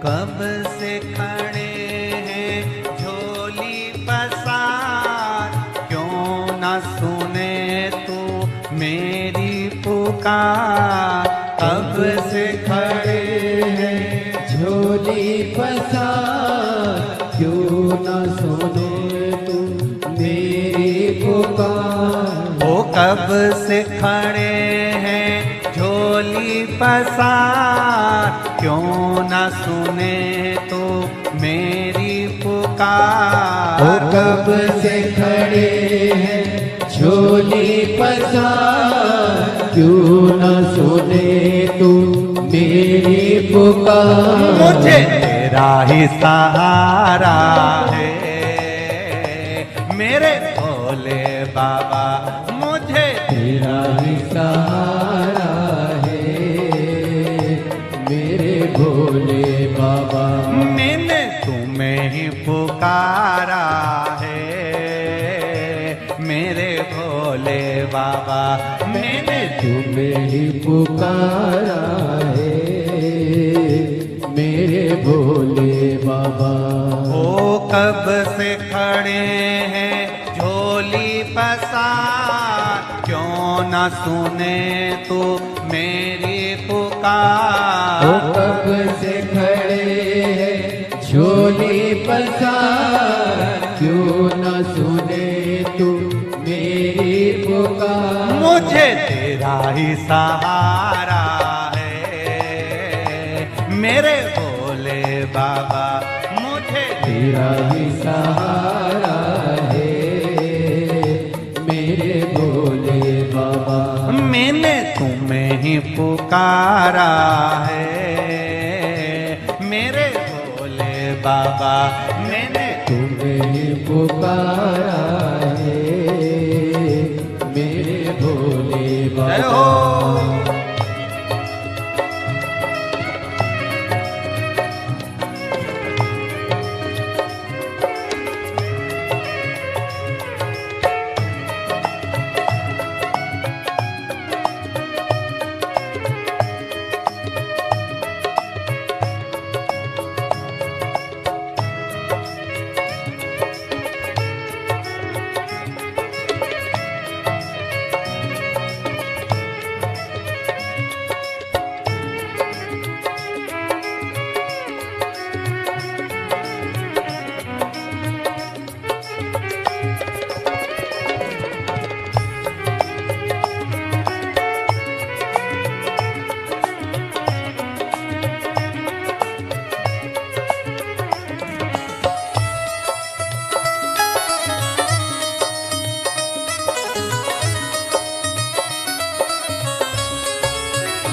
कब से खड़े हैं झोली पसार, क्यों न सुने तू मेरी पुकार। कब से खड़े हैं झोली पसार, क्यों न सुने तू मेरी पुकार। ओ कब से खड़े हैं झोली पसार, क्यों न सुने तो मेरी पुकार। ओ कब से खड़े हैं झोली पसार, क्यों न सुने तू मेरी पुकार। मुझे तेरा ही सहारा है मेरे भोले बाबा, मुझे तेरा ही सहारा मेरे भोले बाबा। मैंने तुम्हें ही पुकारा है मेरे भोले बाबा, मैंने तुम्हें ही पुकारा है मेरे भोले बाबा। ओ कब से खड़े हैं झोली पसार, क्यों न सुने तू मेरी पुकार। ओ कब से खड़े हैं झोली पसार, क्यों न सुने तू मेरी पुकार। मुझे तेरा ही सहारा है मेरे भोले बाबा, मुझे तेरा ही सहारा है मेरे भोले बाबा। मैंने तुम्हें ही पुकारा है मेरे भोले बाबा, मैंने तुम्हें ही पुकारा है मेरे भोले जय बाबा। हो।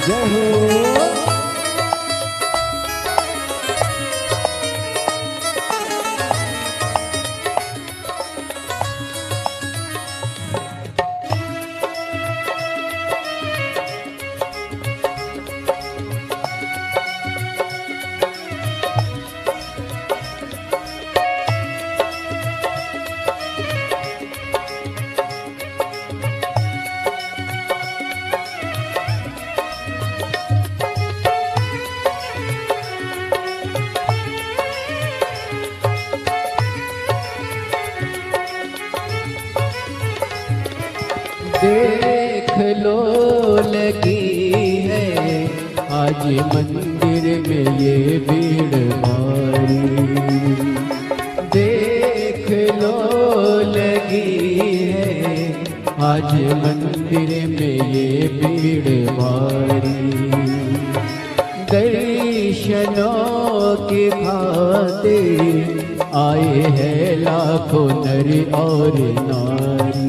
जय हो। देख लो लगी है आज मंदिर में ये भीड़ भारी। देख लो लगी है आज मंदिर में ये भीड़ भारी। दर्शनों की खातिर आए हैं लाखों नर और नारी।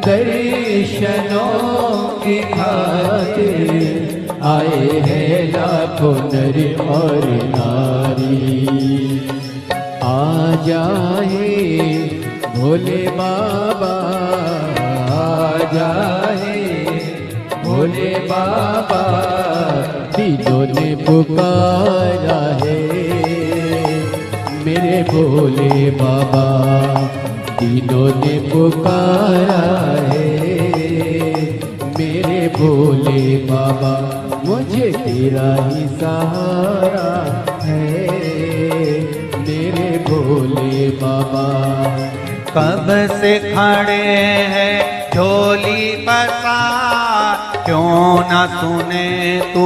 दर्शनों की खातिर आए हैं लाखों नर और नारी। आ जाए भोले बाबा, आ जाए भोले बाबा, तीनों ने पुकारा है मेरे भोले बाबा। तीनों ने पुकारा है मेरे भोले बाबा। मुझे तेरा ही सहारा है मेरे भोले बाबा। कब से खड़े हैं झोली पसार, क्यों न सुने तू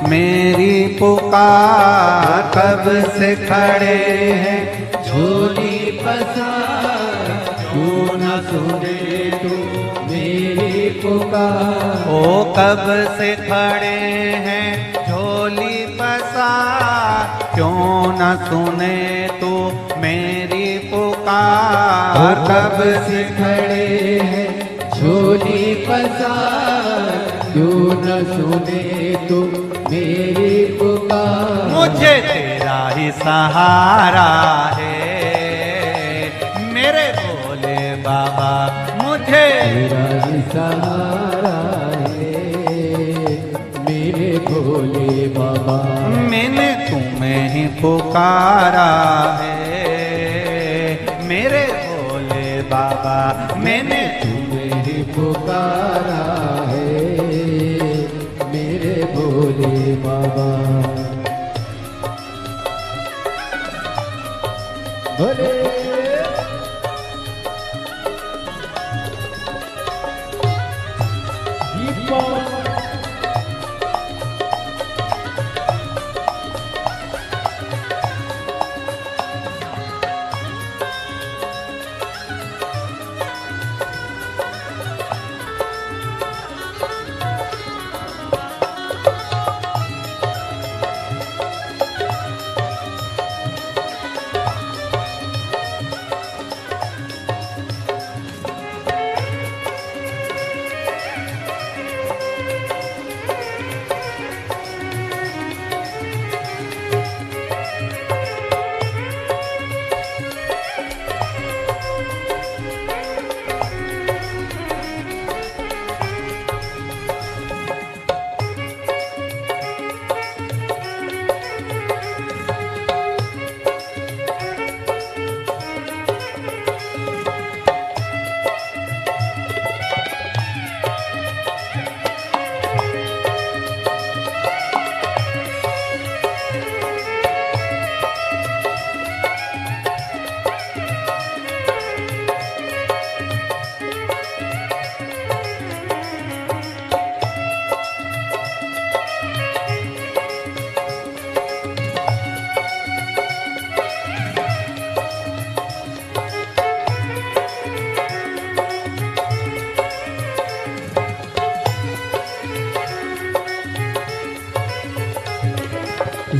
मेरी पुकार। कब से खड़े हैं झोली पसार, क्यों न सुने तू मेरी पुकार। ओ कब से खड़े हैं झोली पसार, क्यों न सुने तू मेरी पुकार। कब से खड़े हैं झोली पसार, क्यों न सुने तू मेरी पुकार। मुझे तेरा ही सहारा है मेरे भोले बाबा। मुझे तेरा ही सहारा है मेरे भोले बाबा। मैंने तुम्हें ही पुकारा है मेरे भोले बाबा। मैंने तुम्हें ही पुकारा है मेरे भोले बाबा। भोले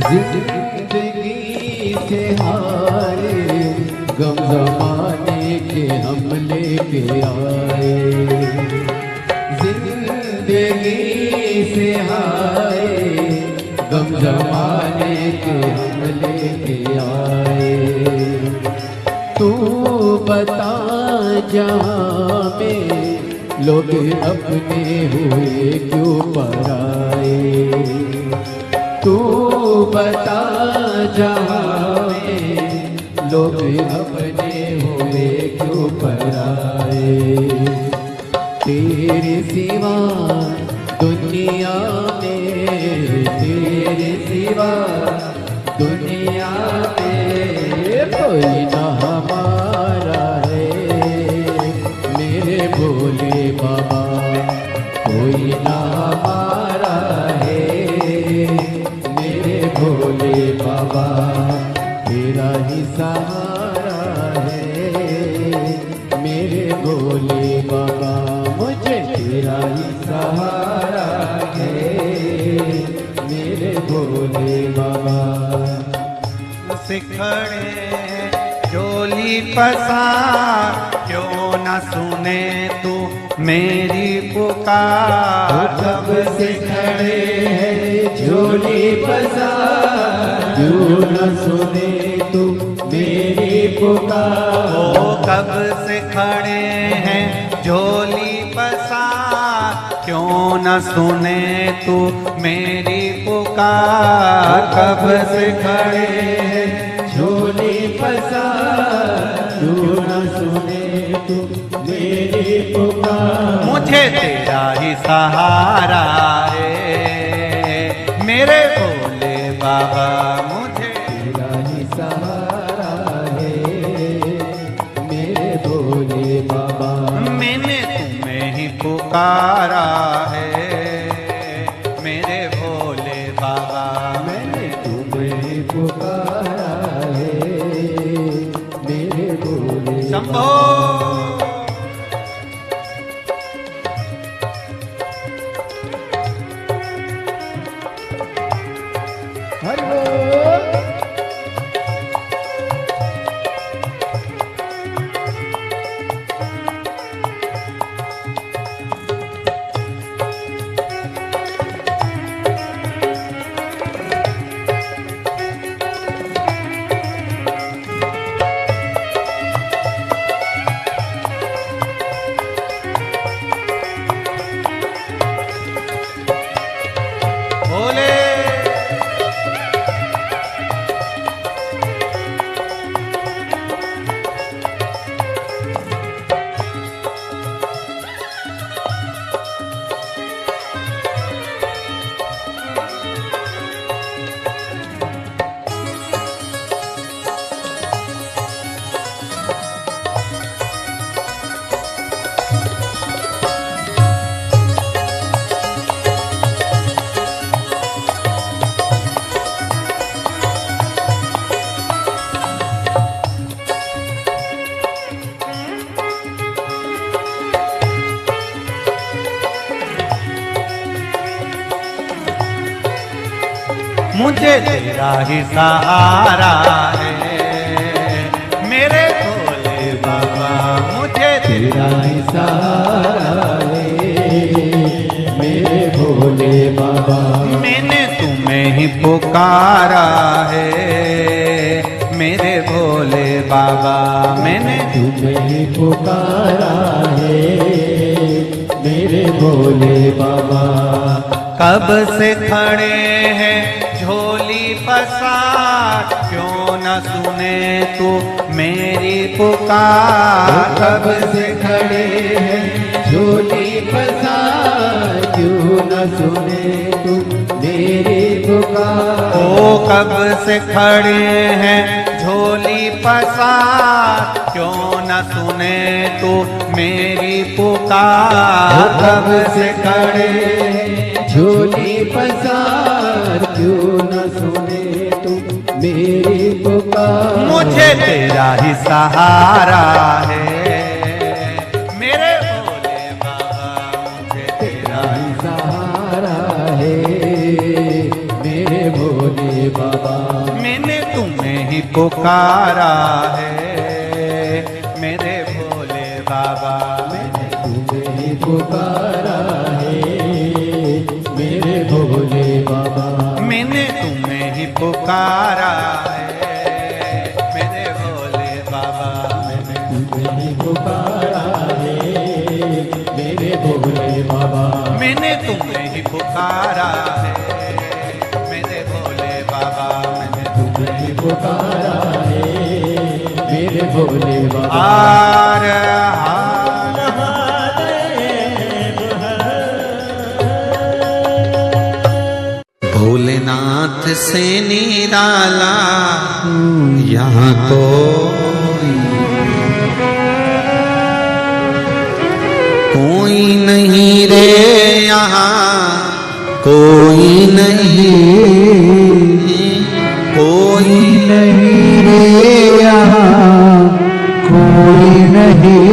जिंदगी से हारे गम जमाने के हम लेके आए। जिंदगी से हारे गम जमाने के हम लेके आए। तू बता जहाँ में लोग अपने हुए क्यों पराए। तू बता जहाँ में लोग अपने हुए क्यों पराए। तेरे सिवा दुनिया में, तेरे सिवा दुनिया में कोई ना हमारा है मेरे भोले बाबा। कोई ना हमारा है मेरे भोले बाबा। तेरा ही सहारा है मेरे भोले बाबा। मुझे तेरा ही सहारा है मेरे भोले बाबा। सिखड़े झोली पसार, क्यों न सुने तू मेरी पुकार। कब से खड़े हैं झोली पसार, क्यों न सुने तू मेरी पुकार। ओ कब से खड़े हैं झोली पसार, क्यों न सुने तू मेरी पुकार। कब से खड़े हैं झोली पसार, क्यों न सुने तू मेरी पुकार। मुझे तेरा ही सहारा है बाबा मुझे तेरा ही सहारा है मेरे भोले बाबा। मैंने तुम्हें ही पुकारा है मेरे भोले बाबा। मैंने तुम्हें पुकारा है मेरे भोले शंभो हरि बोल। भोले मुझे तेरा ही सहारा है मेरे भोले बाबा। मुझे तेरा ही सहारा है मेरे भोले बाबा। मैंने तुम्हें ही पुकारा है मेरे भोले बाबा। मैंने तुम्हें ही पुकारा है मेरे भोले बाबा। कब से खड़े हैं झोली पसार, क्यों न सुने तू मेरी पुकार। कब से खड़े हैं झोली पसार, क्यों न सुने तू मेरी पुकार। ओ कब से खड़े हैं झोली पसार, क्यों न सुने तू मेरी पुकार। कब से खड़े हैं झोली पसार, क्यों न सुने तू मेरी पुकार। मुझे तेरा ही सहारा है मेरे भोले बाबा। मुझे तेरा ही सहारा है मेरे भोले बाबा। मैंने तुम्हें ही पुकारा है मेरे भोले बाबा। मैंने तुम्हें ही पुकारा है मेरे भोले बाबा। मैंने तुम्हें ही पुकारा है मेरे भोले बाबा। मैंने तुम्हें ही पुकारा है मेरे भोले बाबा। मैंने तुम्हें ही पुकारा है मेरे भोले बाबा। मैंने तुम्हें ही पुकारा है मेरे भोले बाबा। हार भोलेनाथ से निराला यहाँ तो कोई नहीं रे, यहाँ कोई नहीं, कोई नहीं रे यहाँ कोई नहीं।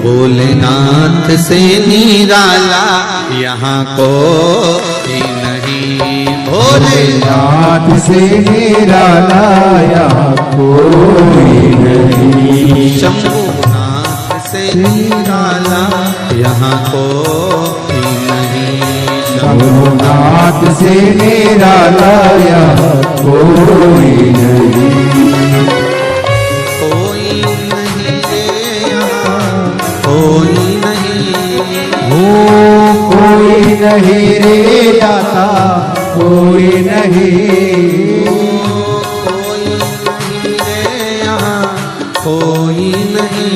भोलेनाथ से निराला यहाँ कोई नहीं। भोलेनाथ से निराला यहाँ कोई नहीं। शंभुनाथ से निराला यहाँ कोई नहीं। शंभुनाथ से निराला यहाँ कोई नहीं। कोई नहीं रे यहाँ कोई नहीं। कोई नहीं रे दाता कोई नहीं। कोई नहीं रे यहाँ कोई नहीं।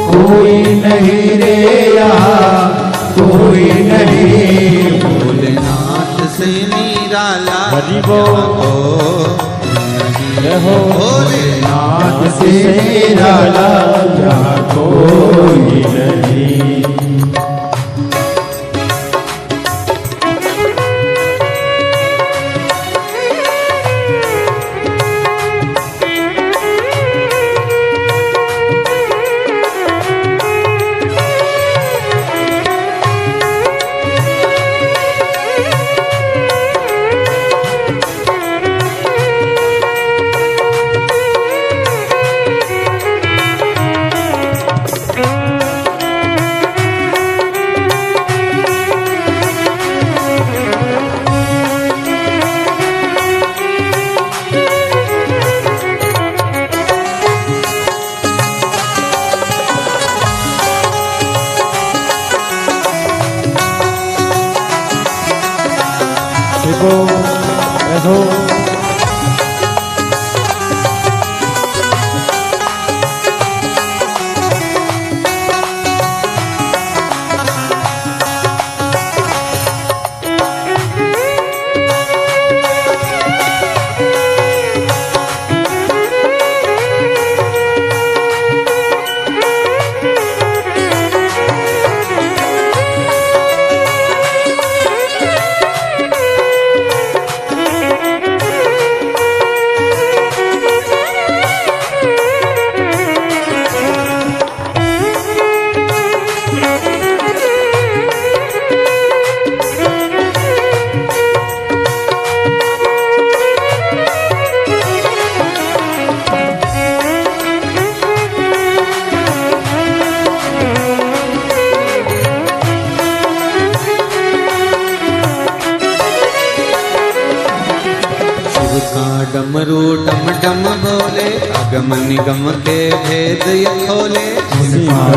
कोई नहीं रे यहाँ कोई नहीं। भोलेनाथ से से निराला हरि बोल जय हो भोलेनाथ से निराला यहाँ कोई नहीं। डमरू डम डम बोले अगम निगम के भेद ये खोले।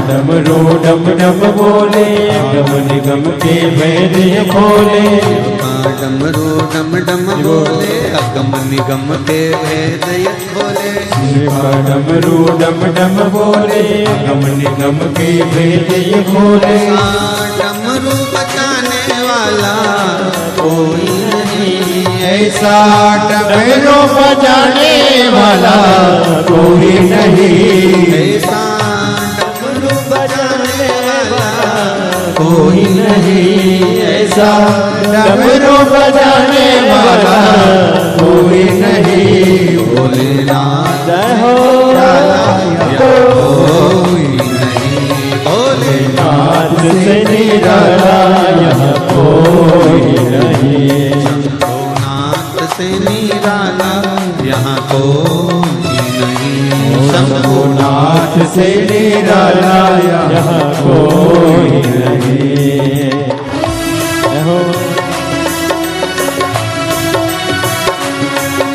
डमरू डम डम बोले अगम निगम के भेद ये खोले। डमरू डम डम बोले अगम निगम के भेद ये खोले। डमरू डम डम बोले अगम निगम के भेद ये खोले। डमरू बजाने वाला कोई नहीं ऐसा डमरू बजाने वाला कोई नहीं। ऐसा डमरू बजाने वाला कोई नहीं। ऐसा डमरू बजाने वाला कोई नहीं। भोलेनाथ जय हो कोई नहीं। भोलेनाथ से निराला यहाँ कोई नहीं। शंभुनाथ से निराला यहाँ कोई नहीं। शंभुनाथ से निराला यहाँ कोई नहीं। जय हो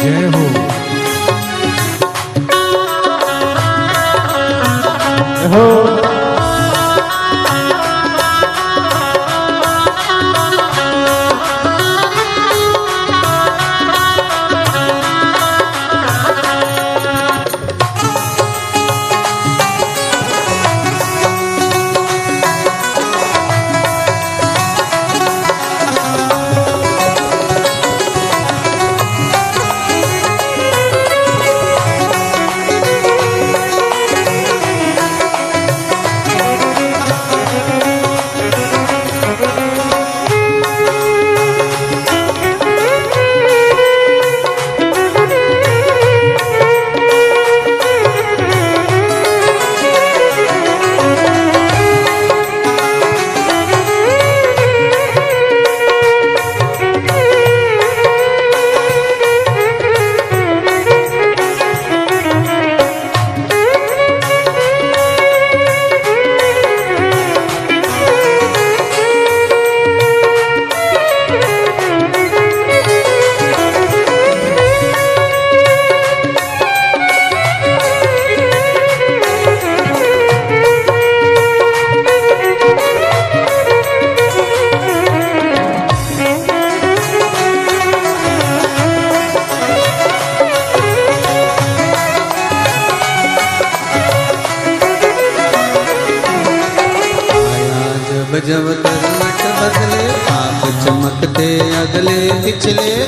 जय हो जय हो।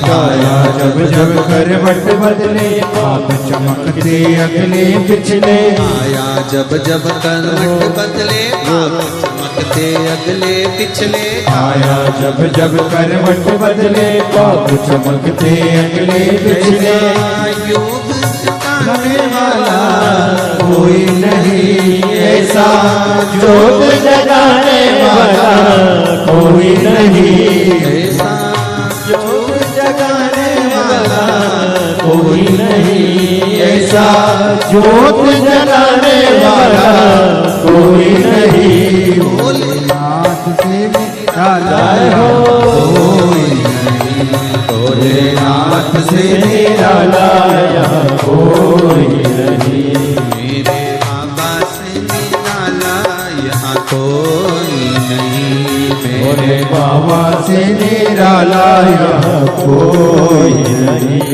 काया जब जब करवट बदले पाप चमकते अगले पिछले आया जब जब करवट बदले पाप चमकते अगले पिछले आया जब जब करवट बदले पाप चमकते अगले पिछले योग जगाने वाला कोई नहीं ऐसा जोत जगाने वाला कोई नहीं ऐसा जोत जगाने वाला कोई नहीं ऐसा जोत जगाने वाला कोई नहीं भोलेनाथ से निराला कोई नहीं भोलेनाथ से निराला कोई नहीं मेरे बाबा से निराला यहाँ कोई नहीं मेरे बाबा से निराला यहाँ कोई नहीं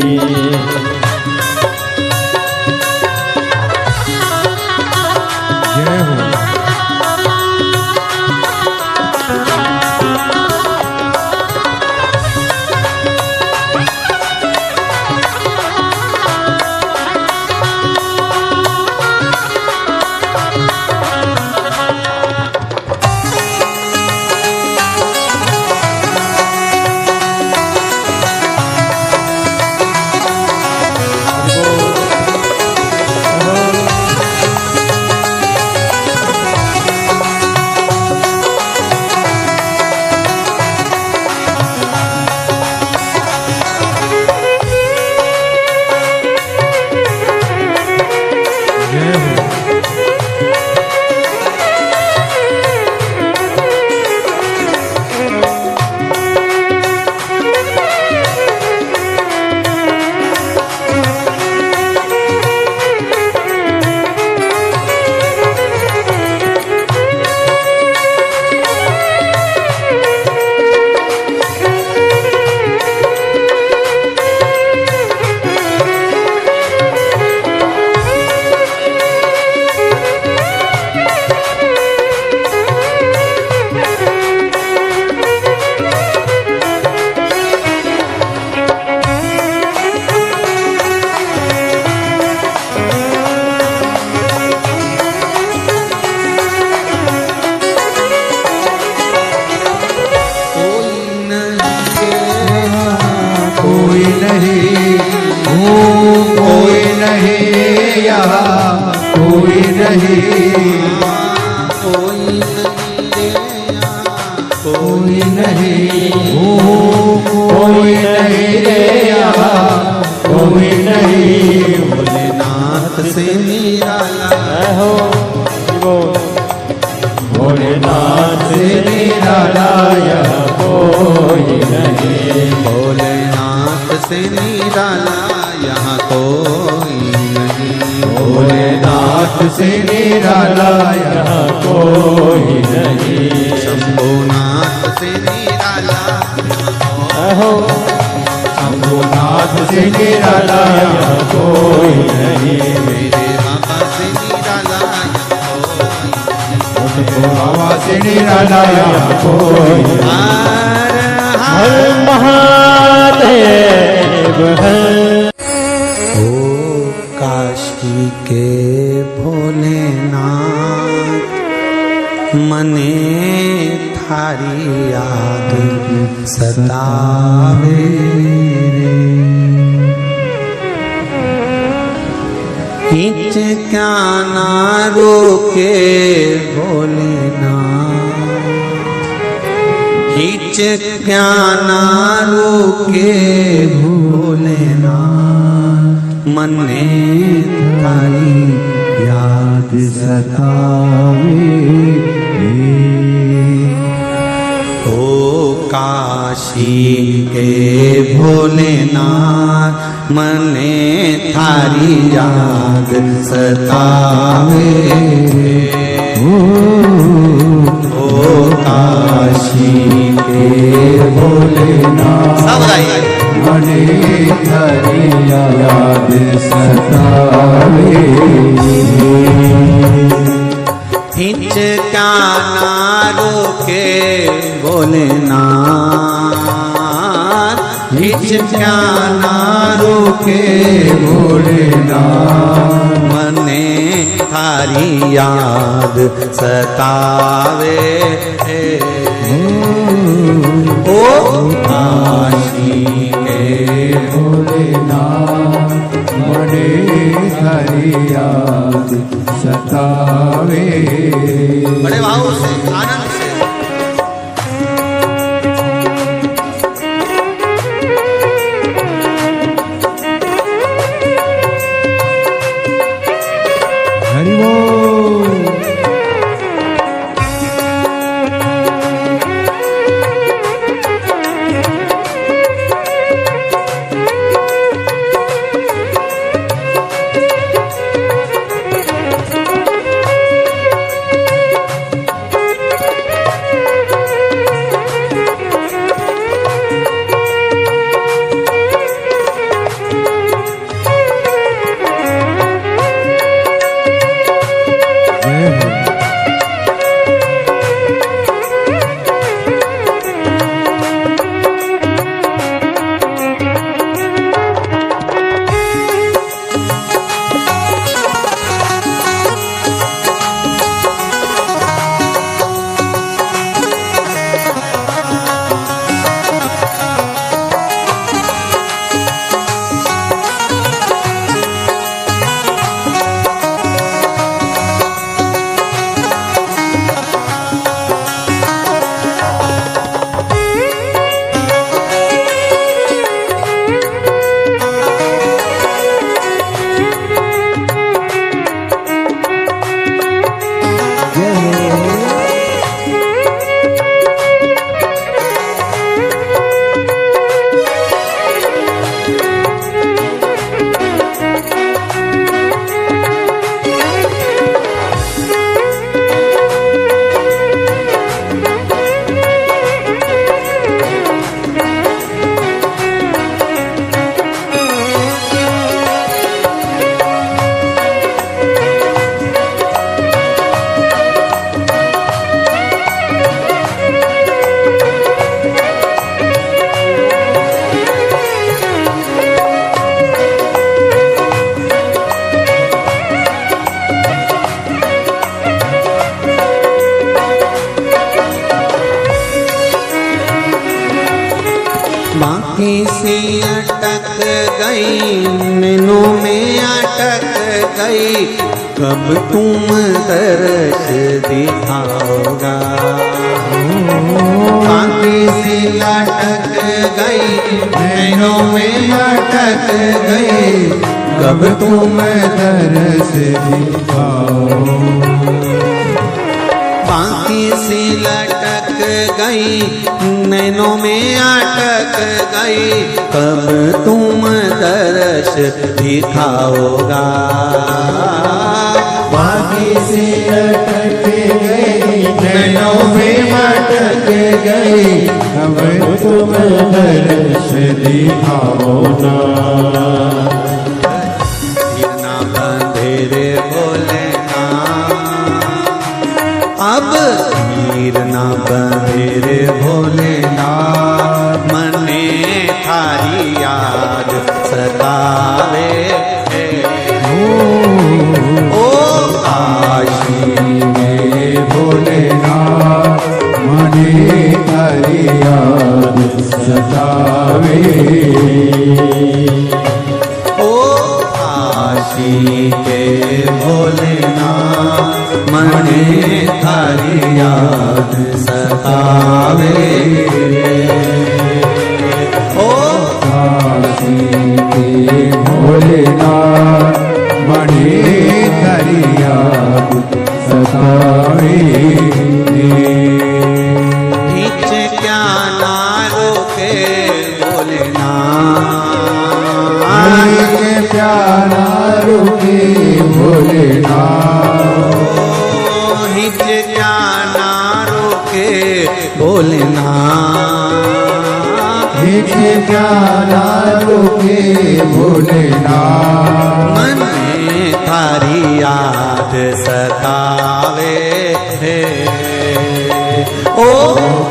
जय हो कोई नहीं कोई नहीं यहाँ कोई नहीं कोई नहीं कोई नहीं रे यहाँ कोई नहीं भोलेनाथ से निराला हो भोलेनाथ से निराला यहाँ कोई नहीं भोलेनाथ से निराला यहाँ कोई नहीं भोलेनाथ से निराला यहाँ कोई नहीं शंभुनाथ से निराला हो शंभुनाथ से निराला यहाँ कोई नहीं मेरे बाबा से निराला बाबा से निराला यहाँ कोई हर महादेव है ओ काशी के भोलेनाथ मने थारी याद सतावे रे हिच क्या ना रोके भोलेनाथ हिच क्या ना रोके भोलेनाथ मने थारी याद सतावे ओ काशी के भोलेनाथ मने थारी याद सतावे ओ काशी के भोलेनाथ मने थारी याद सतावे हिचका ना रोके भोलेनाथ खिंच क्या ना रोके भोलेनाथ मने थारी याद सतावे ओ काशी के भोलेनाथ मने थारी याद सतावे। बड़े भाव से आनंद से हरि बोल। सी अटक गई नैनों में अटक गई कब तुम दर्श दिखाओगा। आंखें सी अटक गई नैनों में अटक गई कब तुम दर्श दिखाओ। बाकी सी लटक गई नैनों में अटक गई कब तुम दर्श दिखाओगा। बाकी सी लटक गई नैनों में अटक गई कब तुम दर्श दिखाओ ना। ना बंधे रे बोले अब हीर ना बंधे रे भोलेनाथ मने थारी याद सतावे। ओ काशी में भोलेनाथ मने थारी याद सतावे। ओ काशी के भोलेनाथ मने थारी याद सतावे। ओ काशी के भोलेनाथ मने थारी याद सतावे। खींच क्या ना रोके भोलेनाथ प्यारा रुके भोलेनाथ। हिच क्या ना रोके भोलेनाथ हिच प्यारा रुके भोलेनाथ मन में थारी याद सतावे। ओ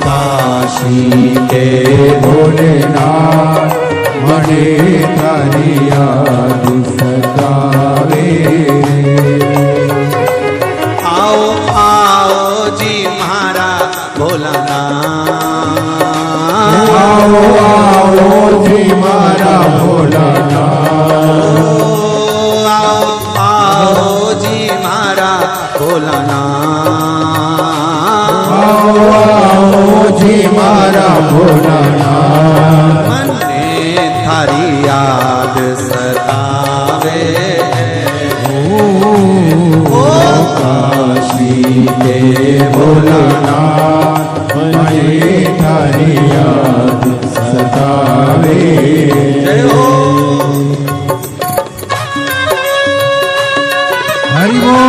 काशी के भोलेनाथ મને તારી યાદ સતાવે आओ आओ जी मारा भोलानाथ આવો આવો જી મારા ભોલાનાથ आओ आओ जी मारा भोलानाथ આવો આવો જી મારા ભોલાનાથ મને थारी याद सतावे ओ काशी के भोलानाथ મને તારી યાદ સતાવે जय हो હરિ બોલ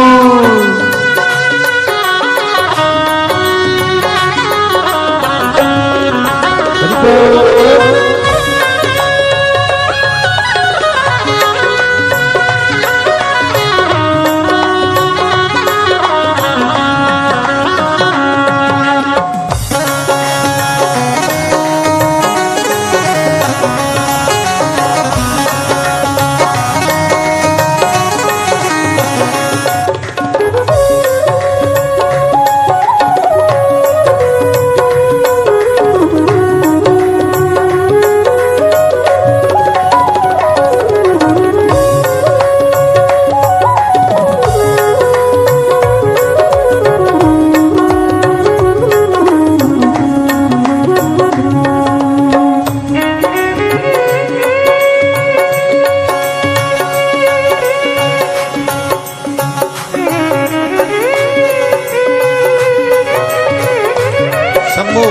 शंभू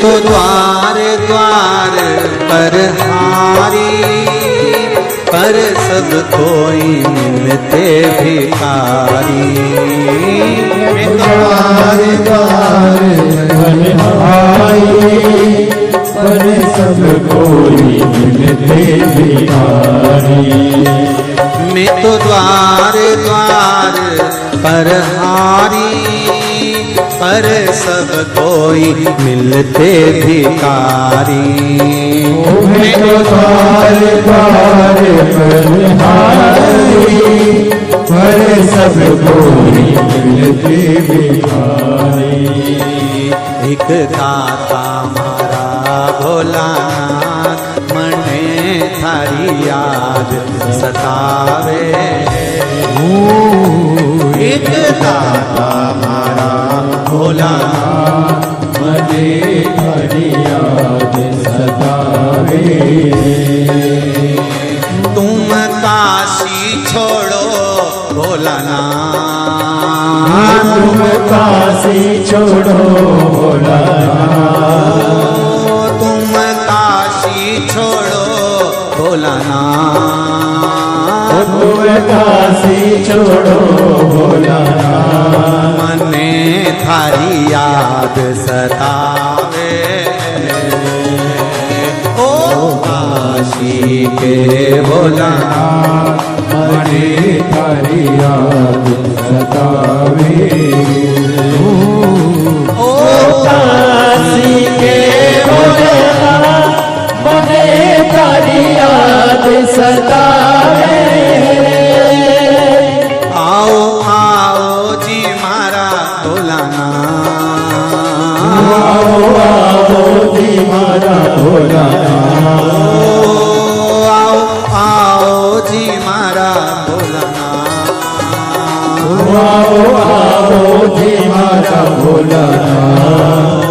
तो द्वार द्वार पर हारी पर सब कोई मिलते भिखारी द्वार द्वार बलिहारी पर सब कोई मिलते भिखारी मैं तो द्वार द्वार पर हारी पर सब कोई मिलते भिखारी मैं तो द्वार द्वार बलिहारी पर सब कोई मिलते भिखारी एक दाता मारा भोलानाथ मने थारी याद सतावे एक दाता मारा भोलानाथ मने थारी याद सतावे तुम काशी छोड़ो भोलानाथ तुम काशी छोड़ो भोलानाथ तुम काशी छोड़ो भोलानाथ तुम काशी छोड़ो भोलानाथ मने थारी याद याद सतावे, ओ काशी के भोलानाथ मने थारी याद सतावे। ओ काशी के भोलेनाथ मने थारी याद सतावे। आओ आओ जी मारा भोलानाथ, आओ आओ जी मारा भोलानाथ। आओ आओ जी मारा भोलानाथ, आओ आओ जी मारा भोलानाथ।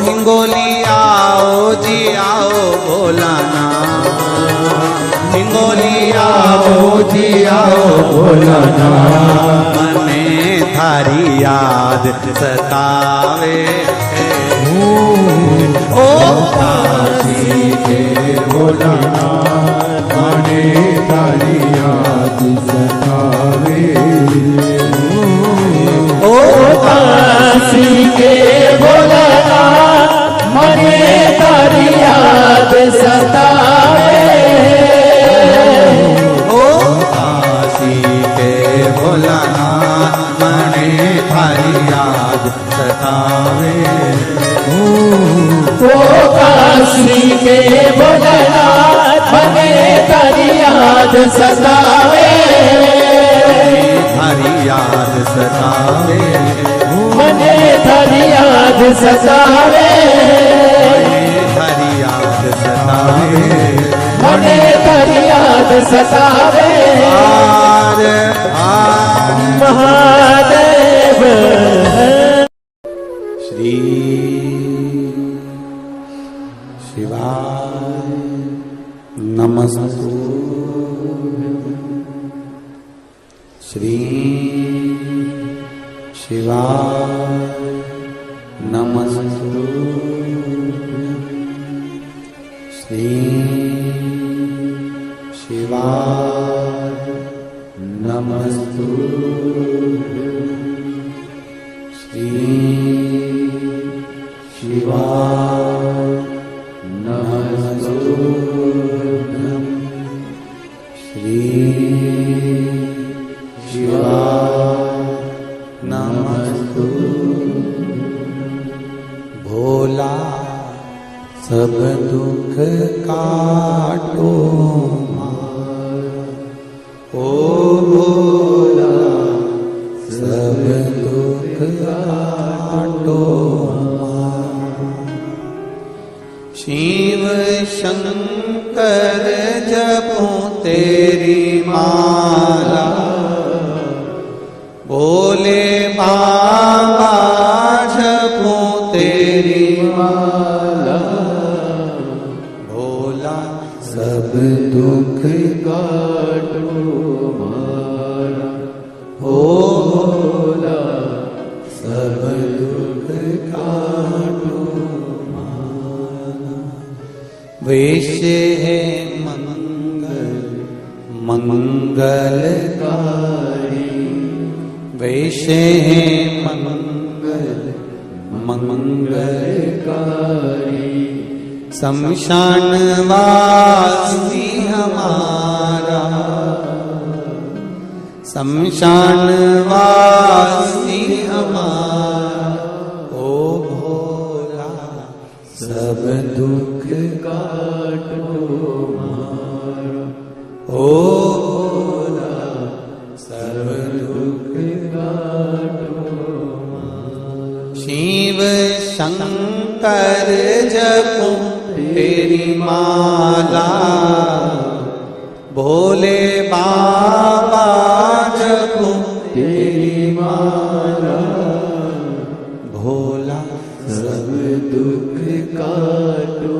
हिंगोली आओ जी आओ भोलानाथ, हिंगोली आओ जी आओ भोलानाथ। मने थारी याद सतावे, ओ काशी के भोलानाथ मने थारी याद सतावे। ओ काशी के भोलानाथ मने थारी याद सतावे। ओ काशी के भोलानाथ मने थारी याद सतावे, ओ काशी के भोलानाथ मने थारी याद सतावे। थारी याद सतावे, मने थारी याद सतावे। थारी याद सतावे, मने थारी याद सतावे। महादेव श्री शिवाय नमस्तु, श्री शिवाय नमस्तु, श्री शिवाय नमस्तु, श्री शिवाय नमस्तु, श्री शिवाय नमस्तु। भोला सब दुख काटो ओ भोला सब दुख काटो। शिव शंकर जपो तेरी माला, भोले बाबा जपो तेरी माला, भोला सब दुख काटो मारा, ओ भोला सब दुख काटो मारा। वेश है मंगल मंगलकारी, वेश है मंगल मंगलकारी, शमशान वासी हमारा, शमशान वासी हमारा, ओ भोला सब दुख काटो मारा, ओ भोला सब दुख काटो मारा। शिव शंकर जपो तेरी माला, भोले बाबा जपो तेरी माला, भोला सब दुख काटो